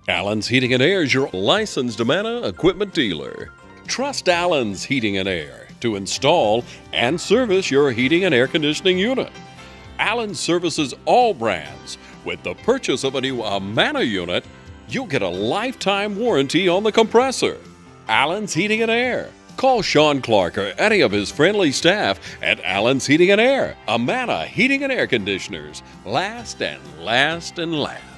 Allen's Heating and Air is your licensed Amana equipment dealer. Trust Allen's Heating and Air to install and service your heating and air conditioning unit. Allen services all brands. With the purchase of a new Amana unit, you'll get a lifetime warranty on the compressor. Allen's Heating and Air. Call Sean Clark or any of his friendly staff at Allen's Heating and Air. Amana Heating and Air Conditioners. Last and last and last.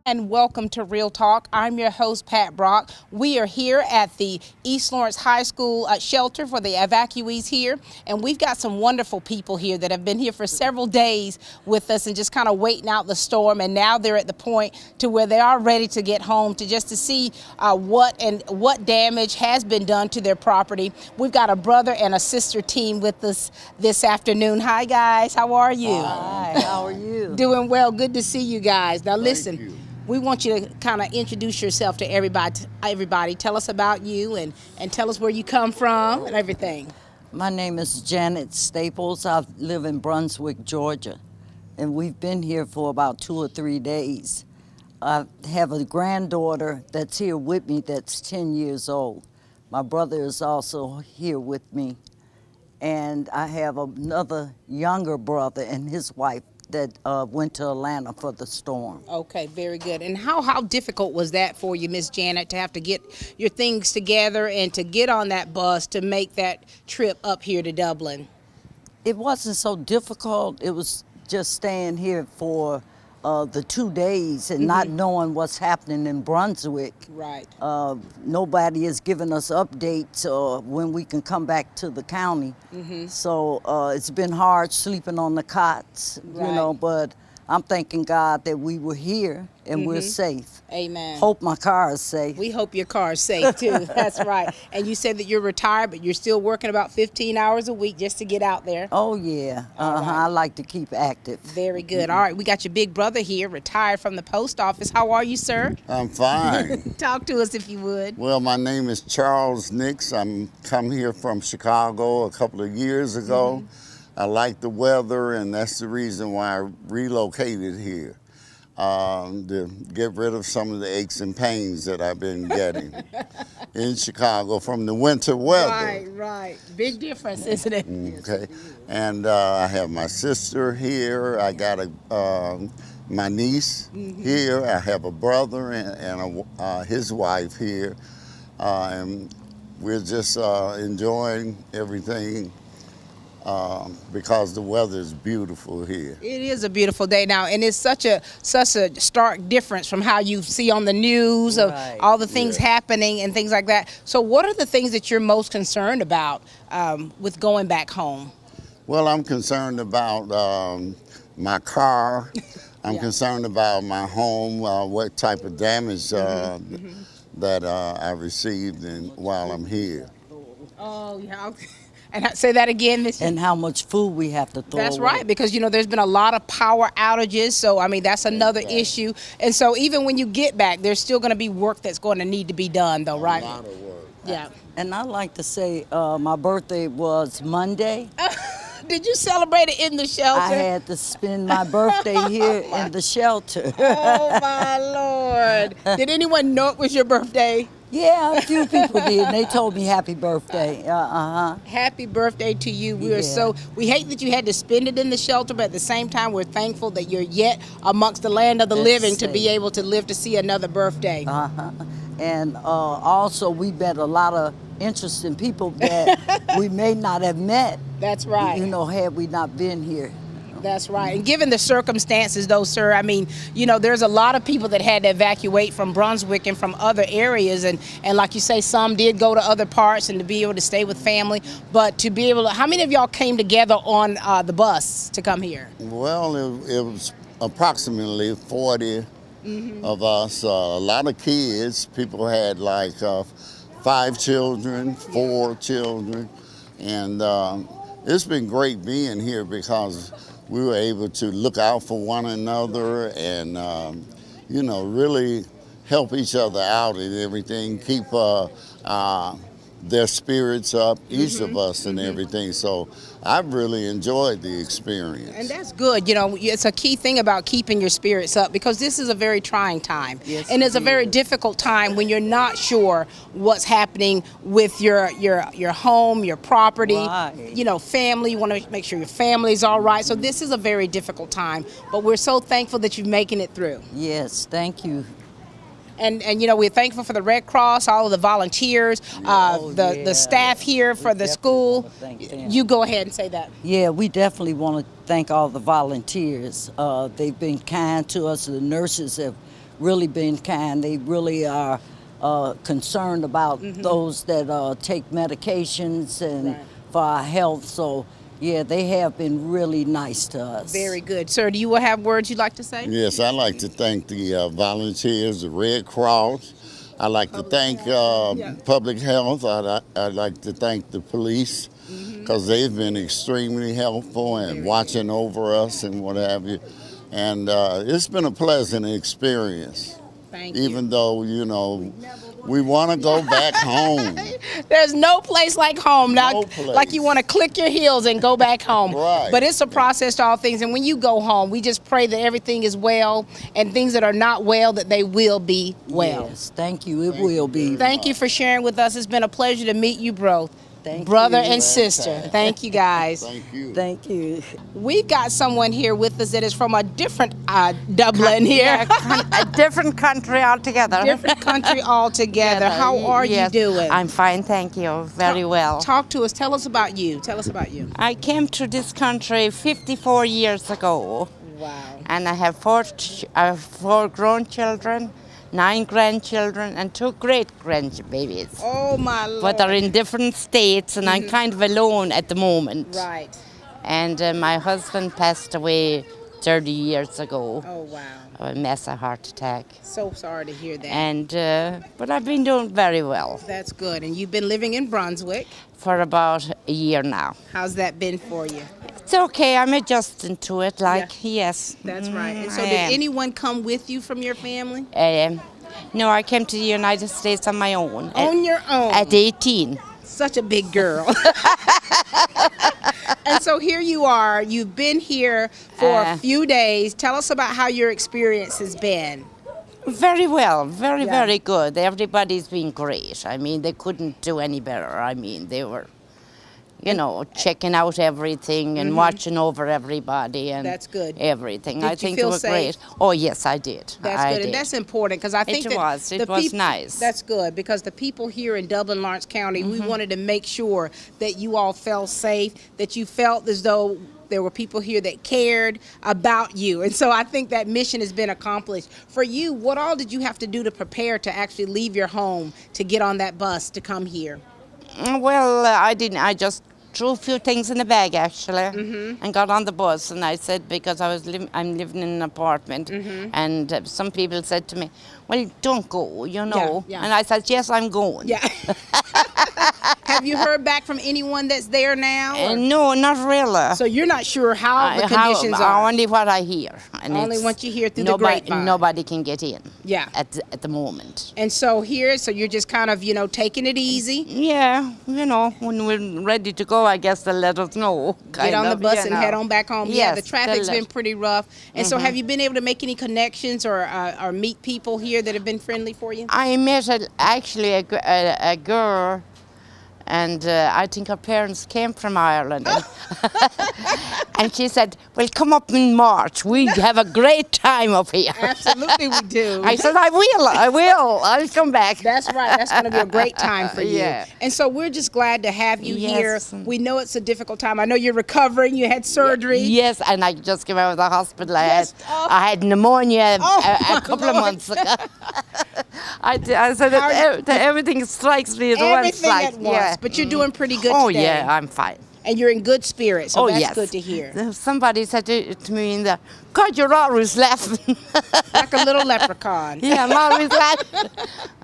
And welcome to Real Talk. I'm your host, Pat Brock. We are here at the East Lawrence High School shelter for the evacuees here. And we've got some wonderful people here that have been here for several days with us and just kind of waiting out the storm. And now they're at the point to where they are ready to get home to see what damage has been done to their property. We've got a brother and a sister team with us this afternoon. Hi, guys. How are you? Hi, how are you? Doing well. Good to see you guys. Now, listen. We want you to kind of introduce yourself to everybody. Tell us about you and tell us where you come from and everything. My name is Janet Staples. I live in Brunswick, Georgia, and we've been here for about 2 or 3 days. I have a granddaughter that's here with me that's 10 years old. My brother is also here with me, and I have another younger brother and his wife that went to Atlanta for the storm. Okay, very good. And how difficult was that for you, Miss Janet, to have to get your things together and to get on that bus to make that trip up here to Dublin? It wasn't so difficult. It was just staying here for the 2 days and not knowing what's happening in Brunswick. Right. Nobody has given us updates when we can come back to the county. So it's been hard sleeping on the cots, Right. you know, but I'm thanking God that we were here and we're safe. Amen. Hope my car is safe. We hope your car is safe too. That's right. And you said that you're retired, but you're still working about 15 hours a week just to get out there. Oh, yeah. Right. I like to keep active. Very good. All right, we got your big brother here, retired from the post office. How are you, sir? I'm fine. Talk to us if you would. Well, my name is Charles Nix. I'm come here from Chicago a couple of years ago. I like the weather, and that's the reason why I relocated here, to get rid of some of the aches and pains that I've been getting in Chicago from the winter weather. Right. Big difference, isn't it? Okay, and I have my sister here. I got my niece here. I have a brother and his wife here, and we're just enjoying everything. Because the weather is beautiful here. It is a beautiful day now, and it's such a stark difference from how you see on the news of Right. all the things happening and things like that. So what are the things that you're most concerned about with going back home? Well, I'm concerned about my car. I'm concerned about my home, what type of damage that I received while I'm here. Oh, yeah. And say that again, Miss. And how much food we have to throw That's away. right, because, you know, there's been a lot of power outages, so, I mean, that's another issue. And so even when you get back, there's still going to be work that's going to need to be done, though, right? A lot of work. Yeah. And I like to say my birthday was Monday. Did you celebrate it in the shelter? I had to spend my birthday here in the shelter. Oh, my Lord. Did anyone know it was your birthday? Yeah, a few people did. And they told me happy birthday. Happy birthday to you. Yeah. We hate that you had to spend it in the shelter, but at the same time, we're thankful that you're yet amongst the land of the That's living to be safe. able to live to see another birthday. And also, we met a lot of interesting people that we may not have met, That's right. you know, had we not been here. That's right. And given the circumstances, though, sir, I mean, you know, there's a lot of people that had to evacuate from Brunswick and from other areas. And like you say, some did go to other parts and to be able to stay with family. But to be able to, how many of y'all came together on the bus to come here? Well, it was approximately 40 of us. A lot of kids. People had like 5 children, 4 children. And it's been great being here because we were able to look out for one another and really help each other out and everything, keep their spirits up, each of us and everything. So I've really enjoyed the experience. And that's good. It's a key thing about keeping your spirits up, because this is a very trying time. Yes, and it's a it very is. difficult time when you're not sure what's happening with your home, your property, Right. family. You want to make sure your family's all right. So this is a very difficult time, but we're so thankful that you're making it through. Yes, thank you. And we're thankful for the Red Cross, all of the volunteers, the staff here for the school. Thank them. You go ahead and say that. Yeah, we definitely want to thank all the volunteers. They've been kind to us. The nurses have really been kind. They really are concerned about those that take medications and for our health. So, yeah, they have been really nice to us. Very good. Sir, do you have words you'd like to say? Yes, I'd like to thank the volunteers, the Red Cross. I'd like to thank Public Health. I'd like to thank the police, because they've been extremely helpful and watching over us and what have you. And it's been a pleasant experience. Thank you. Even though, we want to go back home. There's no place like home. Now, No place. like you want to click your heels and go back home. Right. But it's a process to all things. And when you go home, we just pray that everything is well, and things that are not well, that they will be well. Yes, thank you. It will be. Thank you for sharing with us. It's been a pleasure to meet you, Thank brother you. and sister. Thank you, guys. Thank you. Thank you. We've got someone here with us that is from a different Dublin here. A different country altogether. Different country altogether. How are Yes, you doing? I'm fine, thank you. Very well. Talk to us. Tell us about you. Tell us about you. I came to this country 54 years ago, Wow. and I have four grown children, 9 grandchildren, and 2 great-grandbabies. Oh, my Lord. But they're in different states, and I'm kind of alone at the moment. Right. And my husband passed away 30 years ago Oh, wow. of a massive heart attack. So sorry to hear that. And but I've been doing very well That's good. And you've been living in Brunswick. for about a year now. How's that been for you? It's okay. I'm adjusting to it. Yes. That's right. And so I did am. anyone come with you from your family? No, I came to the United States on my own. On your own. At 18. Such a big girl. And so here you are. You've been here for a few days. Tell us about how your experience has been. Very well. Very, Yeah. very good. Everybody's been great. I mean, they couldn't do any better. I mean, they were, checking out everything and watching over everybody and That's good. everything. Did I you think feel they were safe? great. Oh, yes, I did. That's I good, did. and that's important, because I think It that was. It the was peop- nice. That's good, because the people here in Dublin, Lawrence County, we wanted to make sure that you all felt safe, that you felt as though there were people here that cared about you. And so I think that mission has been accomplished. For you, what all did you have to do to prepare to actually leave your home to get on that bus to come here? Well, I didn't. I just threw a few things in the bag actually, and got on the bus. And I said, because I'm living in an apartment, and some people said to me, "Well, don't go," Yeah. And I said, "Yes, I'm going." Yeah. Have you heard back from anyone that's there now? or- No, not really. So you're not sure how the conditions are? Only what I hear. And Only it's what you hear through the nobody, grapevine. Nobody can get in. Yeah. At the moment. And so you're just kind of, taking it easy. Yeah, when we're ready to go, I guess they'll let us know. Get on the bus and head on back home. Yeah, Yes, the traffic's they'll been let- pretty rough. And so have you been able to make any connections or meet people here that have been friendly for you? I met actually a girl, and I think her parents came from Ireland. And she said, "Well, come up in March. We have a great time up here." Absolutely we do. I said, I will. I'll come back. That's right. That's going to be a great time for you. Yeah. And so we're just glad to have you here. Yes. We know it's a difficult time. I know you're recovering. You had surgery. Yes, and I just came out of the hospital. Yes. I had pneumonia Oh, a couple of Lord. months ago. I said that everything strikes me at once. Everything at once. Yeah. But you're doing pretty good Oh, today. yeah, I'm fine. And you're in good spirits. So Oh, that's yes. good to hear. Somebody said to me in there, "God, you're always laughing." Like a little leprechaun. Yeah, I'm always laughing.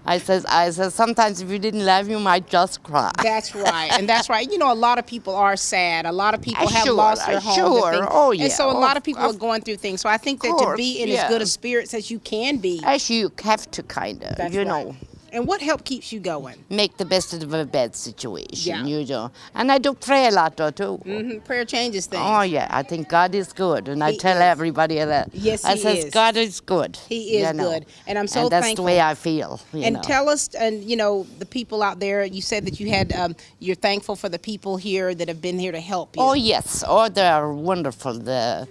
I says, sometimes if you didn't laugh, you might just cry. That's right, and that's right. You know, a lot of people are sad. A lot of people have Sure, lost their homes. sure. And things. Oh, yeah. And so a lot of Of- people are going through things. So I think that to course, be in yeah. as good a spirits as you can be, As you have to kind of, that's you right. know, And what help keeps you going? make the best of a bad situation, Yeah. you know. And I do pray a lot, though, too. Prayer changes things. Oh, yeah, I think God is good. And I He tell is. everybody that. Yes, I he says, is. God is good. He is you know. good. And I'm so and that's thankful. the way I feel, you And know. tell us, and you know, the people out there. You said that you had, you're thankful for the people here that have been here to help you. Oh, yes. Oh, they are wonderful. The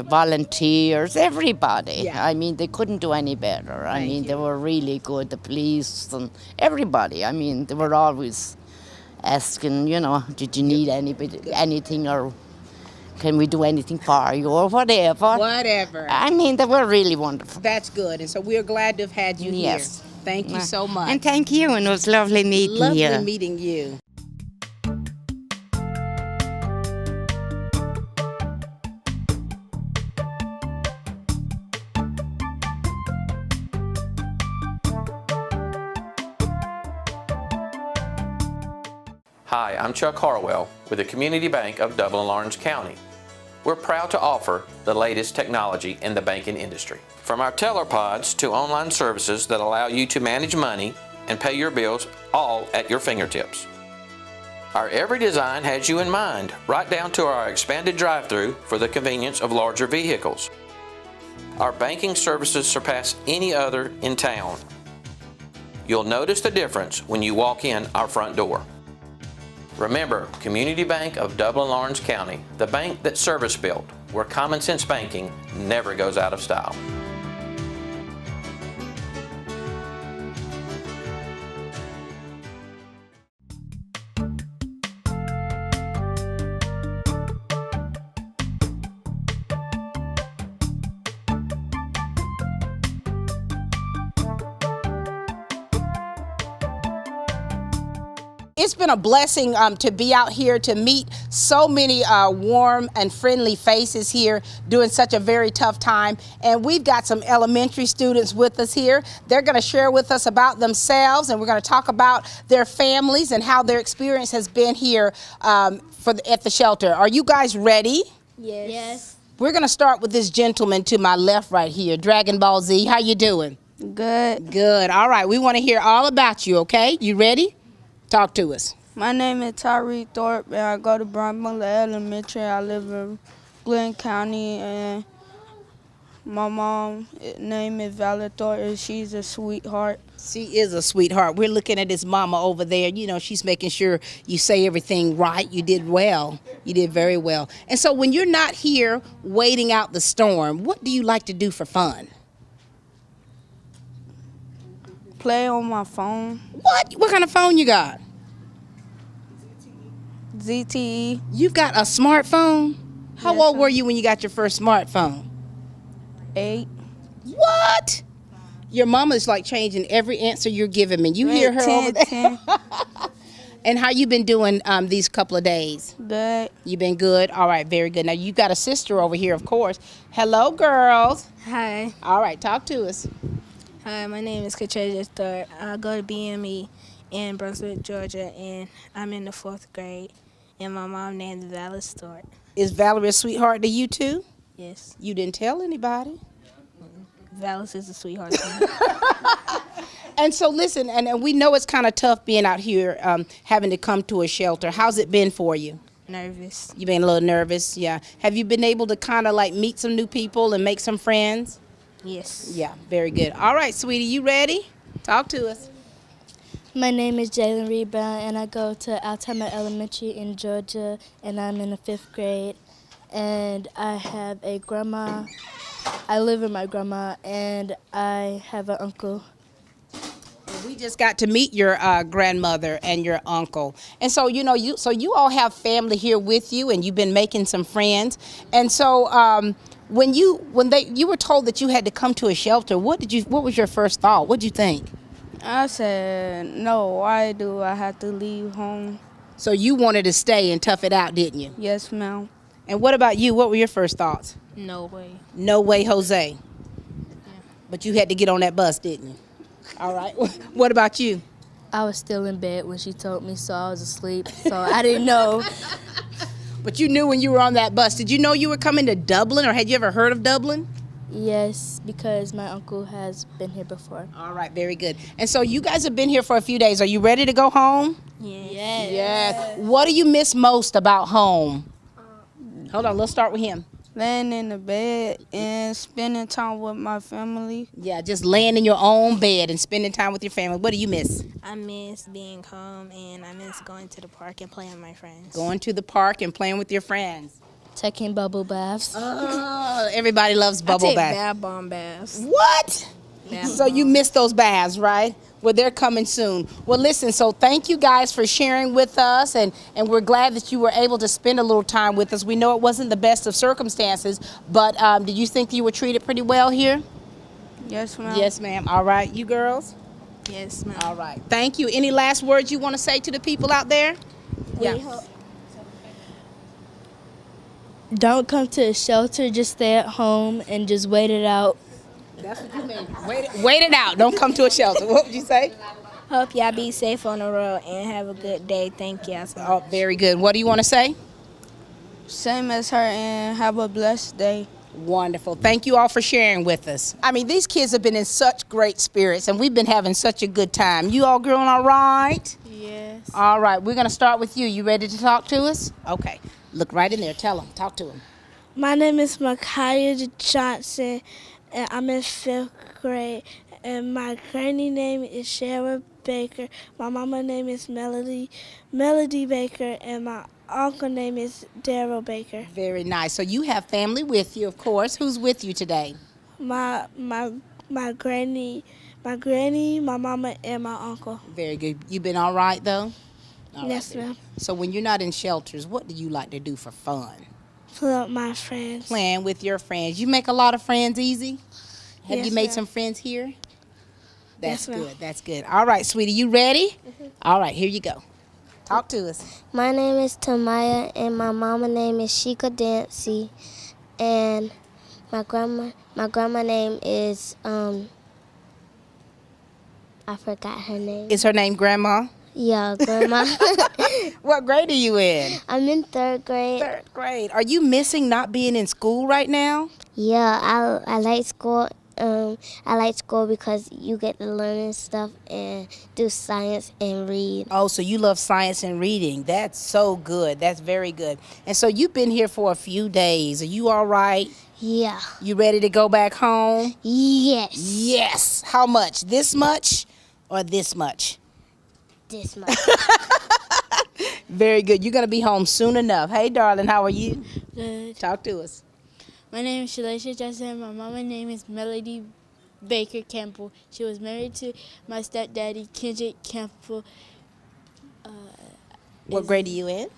volunteers, everybody. Yeah. I mean, they couldn't do any better. I mean, they were really good. The police and everybody. I mean, they were always asking, you know, did you need anything, or can we do anything for you, or whatever. Whatever. I mean, they were really wonderful. That's good. And so we're glad to have had you Yes. here. Thank you so much. And thank you, and it was lovely meeting Lovely you. meeting you. Hi, I'm Chuck Harwell with the Community Bank of Dublin Lawrence County. We're proud to offer the latest technology in the banking industry. From our teller pods to online services that allow you to manage money and pay your bills all at your fingertips. Our every design has you in mind, right down to our expanded drive-through for the convenience of larger vehicles. Our banking services surpass any other in town. You'll notice the difference when you walk in our front door. Remember, Community Bank of Dublin Lawrence County, the bank that's service-built, where common sense banking never goes out of style. It's been a blessing to be out here to meet so many warm and friendly faces here during such a very tough time. And we've got some elementary students with us here. They're going to share with us about themselves, and we're going to talk about their families and how their experience has been here at the shelter. Are you guys ready? Yes. We're going to start with this gentleman to my left right here, Dragon Ball Z. How you doing? Good. Good. All right. We want to hear all about you, okay? You ready? Talk to us. My name is Tyree Thorpe, and I go to Brownmiller Elementary. I live in Glenn County, and my mom name is Valerie Thorpe, and she's a sweetheart. She is a sweetheart. We're looking at his mama over there. You know, she's making sure you say everything right. You did well. You did very well. And so when you're not here waiting out the storm, what do you like to do for fun? Play on my phone. What? What kind of phone you got? ZTE. You've got a smartphone? How Yes, old sir. were you when you got your first smartphone? 8. What? Your mama's like changing every answer you're giving me. You hear her 10, over there? 10. And how you been doing these couple of days? Good. You been good? All right, very good. Now, you got a sister over here, of course. Hello, girls. Hi. All right, talk to us. Hi, my name is Katrina Thorpe. I go to BME in Brunswick, Georgia, and I'm in the 4th grade. And my mom named Valerie Thorpe. Is Valerie a sweetheart to you, too? Yes. You didn't tell anybody. Valerie is a sweetheart to me. And so, listen, and we know it's kind of tough being out here having to come to a shelter. How's it been for you? Nervous. You been a little nervous? Yeah. Have you been able to kind of like meet some new people and make some friends? Yes. Yeah, very good. All right, sweetie, you ready? Talk to us. My name is Jalen Reed Brown, and I go to Altima Elementary in Georgia, and I'm in the 5th grade. And I have a grandma. I live with my grandma, and I have an uncle. We just got to meet your grandmother and your uncle, and so you know you all have family here with you, and you've been making some friends. And so when you were told that you had to come to a shelter, what was your first thought? What did you think? I said, no, why do I have to leave home? So you wanted to stay and tough it out, didn't you? Yes, ma'am. And what about you? What were your first thoughts? No way. No way, Jose. But you had to get on that bus, didn't you? All right. What about you? I was still in bed when she told me, so I was asleep. So I didn't know. But you knew when you were on that bus. Did you know you were coming to Dublin, or had you ever heard of Dublin? Yes, because my uncle has been here before. All right, very good. And so you guys have been here for a few days. Are you ready to go home? Yes. Yes. What do you miss most about home? Hold on, let's start with him. Laying in the bed and spending time with my family. Yeah, just laying in your own bed and spending time with your family. What do you miss? I miss being home, and I miss going to the park and playing with my friends. Going to the park and playing with your friends. Taking bubble baths. Oh, everybody loves bubble I take bath. bath bomb baths. What? Bath So you bomb. missed those baths, right? Well, they're coming soon. Well, listen, so thank you guys for sharing with us, and we're glad that you were able to spend a little time with us. We know it wasn't the best of circumstances, but did you think you were treated pretty well here? Yes, ma'am. Yes, ma'am. All right, you girls? Yes, ma'am. All right. Thank you. Any last words you want to say to the people out there? Don't come to a shelter, just stay at home and just wait it out. That's what you mean. Wait it out. Don't come to a shelter. What would you say? Hope y'all be safe on the road and have a good day. Thank y'all so much. Oh, very good. What do you want to say? Same as her, and have a blessed day. Wonderful. Thank you all for sharing with us. I mean, these kids have been in such great spirits, and we've been having such a good time. You all doing all right? Yes. All right. We're going to start with you. You ready to talk to us? Okay. Look right in there. Tell them. Talk to them. My name is Micaiah Johnson, and I'm in 5th grade. And my granny name is Shara Baker. My mama name is Melody Baker, and my uncle name is Daryl Baker. Very nice. So you have family with you, of course. Who's with you today? My granny, my mama, and my uncle. Very good. You been all right, though? All Yes, right. ma'am. So when you're not in shelters, what do you like to do for fun? Pull up my friends. Playing with your friends. You make a lot of friends easy? Have Yes, you made ma'am. some friends here? That's Yes, ma'am. good. That's good. All right, sweetie, you ready? All right, here you go. Talk to us. My name is Tamaya, and my mama name is Sheikah Dancy, and my grandma name is I forgot her name. Is her name Grandma? Yeah, grandma. What grade are you in? I'm in 3rd grade. 3rd grade. Are you missing not being in school right now? Yeah, I like school. I like school because you get to learn stuff and do science and read. Oh, so you love science and reading. That's so good. That's very good. And so you've been here for a few days. Are you all right? Yeah. You ready to go back home? Yes. Yes. How much? This much or this much? This much. Very good. You're going to be home soon enough. Hey, darling, how are you? Good. Talk to us. My name is Shalisha Johnson. My mama's name is Melody Baker Campbell. She was married to my stepdaddy, Kendrick Campbell. What grade are you in?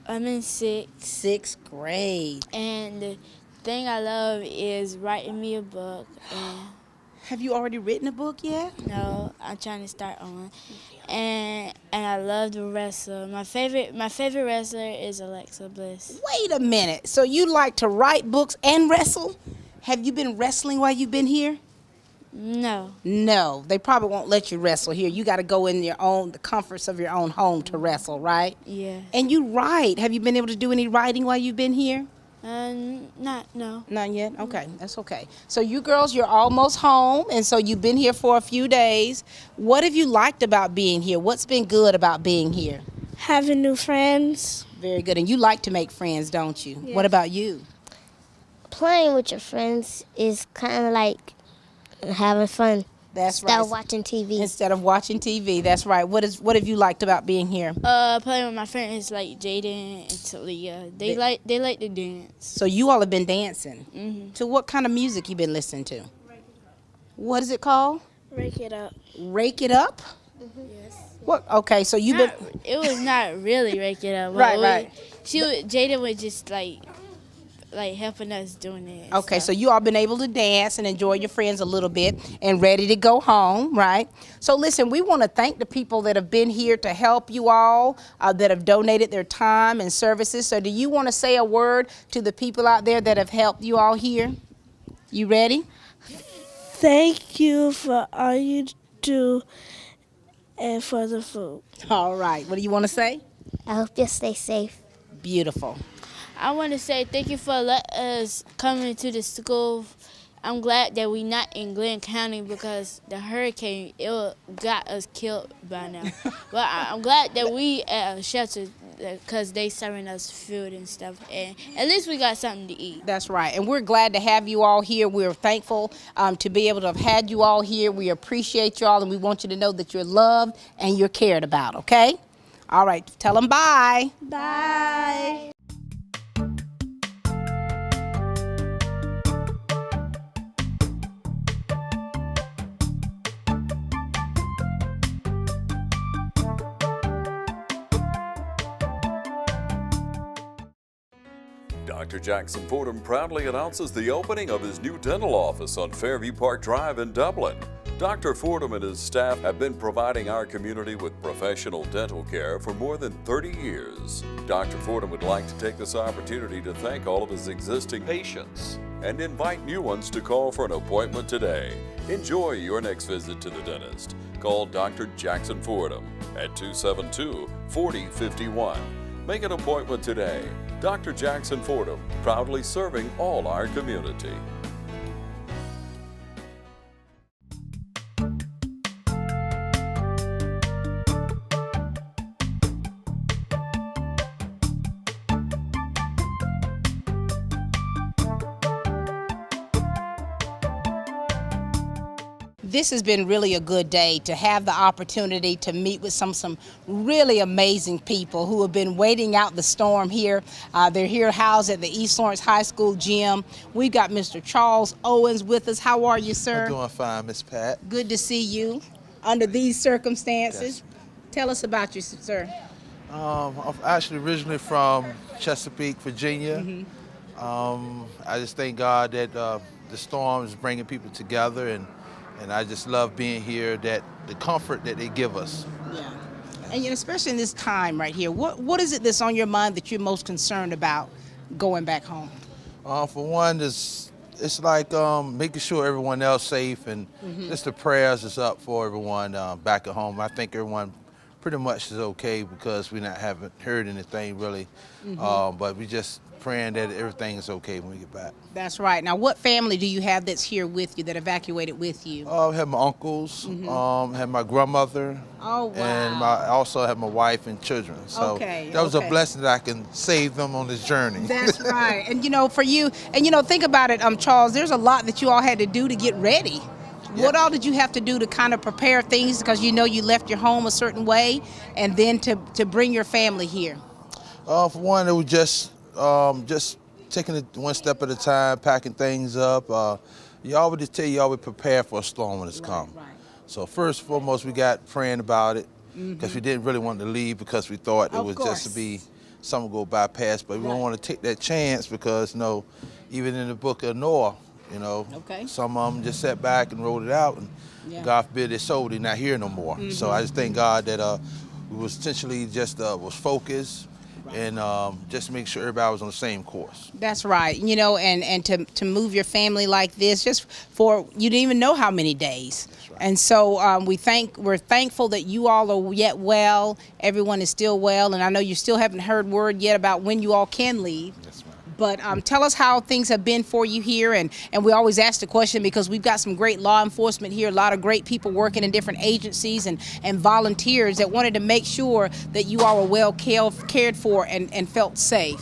I'm in 6th. 6th grade. And the thing I love is writing me a book. And Have you already written a book yet? no, I'm trying to start on. And I love to wrestle. My favorite wrestler is Alexa Bliss. Wait a minute. So you like to write books and wrestle? Have you been wrestling while you've been here? No. No, they probably won't let you wrestle here. You got to go in the comforts of your own home to wrestle, right? Yeah. And you write. Have you been able to do any writing while you've been here? No. Not yet? Okay, that's okay. So you girls, you're almost home, and so you've been here for a few days. What have you liked about being here? What's been good about being here? Having new friends. Very good. And you like to make friends, don't you? Yes. What about you? Playing with your friends is kind of like having fun. That's Instead right. of watching TV. Instead of watching TV, that's right. What have you liked about being here? Playing with my friends like Jaden and Talia. They like to dance. So you all have been dancing. Mm-hmm. To what kind of music you been listening to? What is it called? Rake it up. Rake It Up? Yes. What? Okay, so you've been. It was not really Rake It Up. Right. Jaden was just like helping us doing it. Okay, so you all been able to dance and enjoy your friends a little bit and ready to go home, right? So listen, we want to thank the people that have been here to help you all, that have donated their time and services. So do you want to say a word to the people out there that have helped you all here? You ready? Thank you for all you do and for the food. All right. What do you want to say? I hope you stay safe. Beautiful. I want to say thank you for letting us come into the school. I'm glad that we're not in Glenn County because the hurricane, got us killed by now. But I'm glad that we at a shelter because they serving us food and stuff. And at least we got something to eat. That's right. And we're glad to have you all here. We're thankful to be able to have had you all here. We appreciate you all, and we want you to know that you're loved and you're cared about, okay? All right. Tell them bye. Bye. Dr. Jackson Fordham proudly announces the opening of his new dental office on Fairview Park Drive in Dublin. Dr. Fordham and his staff have been providing our community with professional dental care for more than 30 years. Dr. Fordham would like to take this opportunity to thank all of his existing patients and invite new ones to call for an appointment today. Enjoy your next visit to the dentist. Call Dr. Jackson Fordham at 272-4051. Make an appointment today. Dr. Jackson Fordham, proudly serving all our community. This has been really a good day to have the opportunity to meet with some really amazing people who have been waiting out the storm here. They're here housed at the East Lawrence High School gym. We've got Mr. Charles Owens with us. How are you, sir? I'm doing fine, Miss Pat. Good to see you under these circumstances. Yes. Tell us about you, sir. I'm actually originally from Chesapeake, Virginia. I just thank God that the storm is bringing people together, and I just love being here, that the comfort that they give us. Yeah. And especially in this time right here, what is it that's on your mind that you're most concerned about going back home? For one, it's like making sure everyone else safe, and just the prayers is up for everyone back at home. I think everyone pretty much is okay because we haven't heard anything really, but we just praying that everything is okay when we get back. That's right. Now, what family do you have that's here with you, that evacuated with you? I have my uncles, have my grandmother, and I also have my wife and children. So that was a blessing that I can save them on this journey. That's right. And for you, and think about it, Charles, there's a lot that you all had to do to get ready. Yeah. What all did you have to do to kind of prepare things, because you left your home a certain way, and then to bring your family here? For one, it was just taking it one step at a time, packing things up. You always prepare for a storm when it's come. Right. So first and foremost, we got praying about it, because we didn't really want to leave, because we thought it was just to be something go bypass, but we don't want to take that chance, because even in the book of Noah, some of them just sat back and wrote it out, and God forbid they sold, they're not here no more. So I just thank God that we was essentially just was focused, and just make sure everybody was on the same course. That's right. And to move your family like this, just for, you didn't even know how many days. That's right. And so we're thankful that you all are yet well. Everyone is still well, and I know you still haven't heard word yet about when you all can leave. Yes, ma'am. But tell us how things have been for you here, and we always ask the question because we've got some great law enforcement here, a lot of great people working in different agencies and volunteers that wanted to make sure that you all were well cared for and felt safe.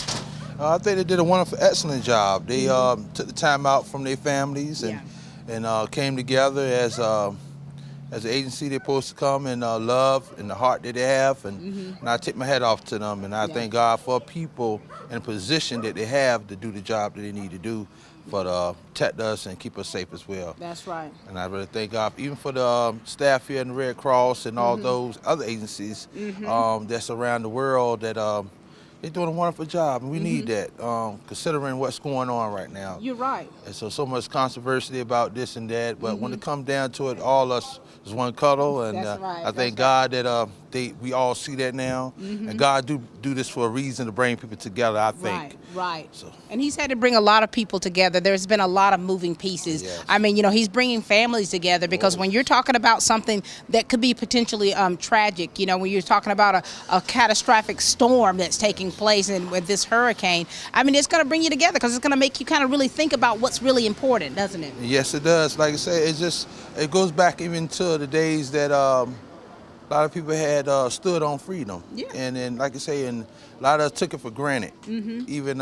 I think they did a wonderful, excellent job. They took the time out from their families and came together as an agency they're supposed to come, and love and the heart that they have, and I take my hat off to them, and I thank God for people in a position that they have to do the job that they need to do for to protect us and keep us safe as well. That's right. And I really thank God even for the staff here in the Red Cross and all those other agencies that's around the world that they're doing a wonderful job, and we need that, considering what's going on right now. You're right. And so much controversy about this and that, but when it comes down to it, all us is one cuddle, and That's right. I thank God that we all see that now, and God do this for a reason to bring people together, I think. Right. So. And he's had to bring a lot of people together. There's been a lot of moving pieces. Yes. I mean, you know, he's bringing families together because when you're talking about something that could be potentially tragic, you know, when you're talking about a catastrophic storm that's taking place and with this hurricane, I mean, it's going to bring you together because it's going to make you kind of really think about what's really important, doesn't it? Yes, it does. Like I said, it goes back even to the days that a lot of people had stood on freedom. Yeah. And then, like I say, and a lot of us took it for granted. Even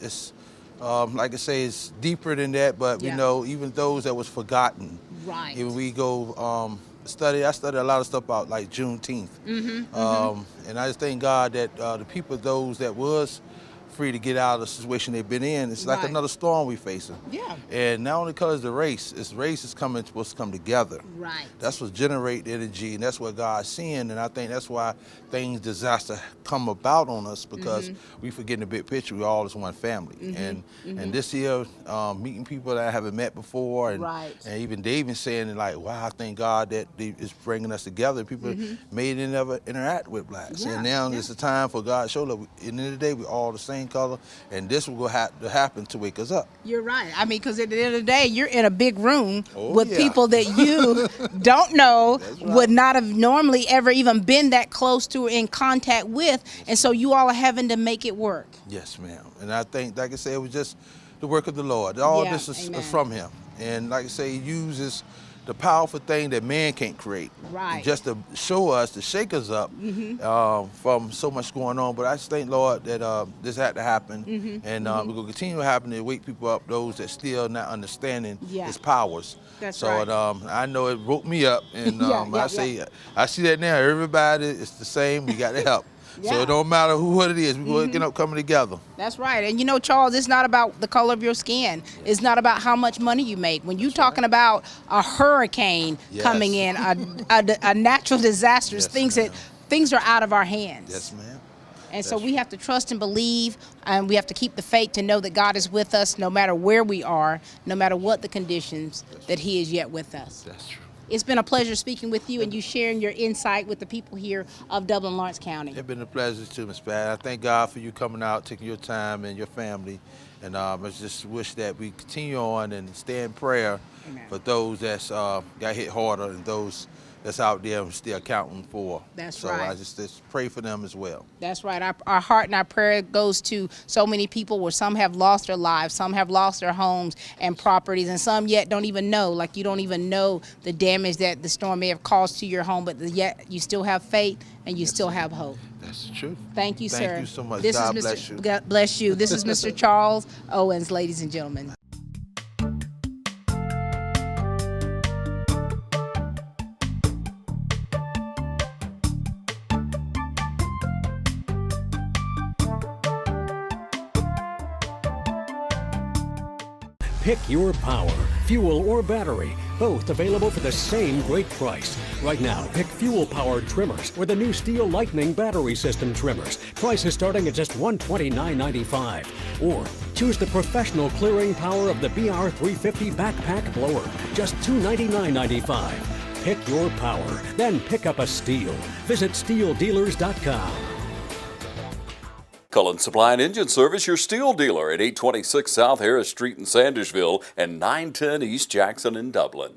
it's like I say, it's deeper than that. But we know even those that was forgotten. Right. Even we go I studied a lot of stuff about like Juneteenth. And I just thank God that the people, those that was free to get out of the situation they've been in, it's like another storm we facing. Yeah. And not only because the race is supposed to come together. Right. That's what generate energy, and that's what God's seeing. And I think that's why disaster come about on us, because we forgetting the big picture. We all is one family. And this year, meeting people that I haven't met before, and even David saying like, wow, I thank God that is bringing us together. People may never interact with blacks, and now it's the time for God to show that at the end of the day we all the same color, and this will have to happen to wake us up. You're right. I mean, because at the end of the day, you're in a big room with people that you don't know, would not have normally ever even been that close to or in contact with, and so you all are having to make it work. Yes, ma'am. And I think, like I said, it was just the work of the Lord. All this is from Him, and like I say, He uses the powerful thing that man can't create, just to show us, to shake us up from so much going on. But I just thank Lord that this had to happen, and we're going to continue to happen to wake people up, those that still not understanding His powers. That's so right. I know it woke me up, and I see that now. Everybody is the same. We got to help. So it don't matter what it is, we're going to coming together. That's right. And you know, Charles, it's not about the color of your skin. It's not about how much money you make. When you're talking about a hurricane coming in, a natural disaster, things are out of our hands. Yes, ma'am. And so we have to trust and believe, and we have to keep the faith to know that God is with us no matter where we are, no matter what the conditions, that He is yet with us. That's true. It's been a pleasure speaking with you and you sharing your insight with the people here of Dublin Lawrence County. It's been a pleasure too, Ms. Pat. I thank God for you coming out, taking your time and your family. And I just wish that we continue on and stay in prayer for those that's got hit harder and those that's out there and still counting for. That's right. So I just pray for them as well. That's right. Our heart and our prayer goes to so many people where some have lost their lives, some have lost their homes and properties, and some yet don't even know, like you don't even know the damage that the storm may have caused to your home, but yet you still have faith and you still have hope. That's true. Thank you, sir. Thank you so much. This God is bless you. God bless you. This is Mr. Charles Owens, ladies and gentlemen. Pick your power, fuel or battery, both available for the same great price. Right now, pick fuel-powered trimmers or the new Steel Lightning battery system trimmers. Prices starting at just $129.95. Or choose the professional clearing power of the BR350 backpack blower, just $299.95. Pick your power, then pick up a Steel. Visit SteelDealers.com. Cullen Supply and Engine Service, your Steel dealer at 826 South Harris Street in Sandersville and 910 East Jackson in Dublin.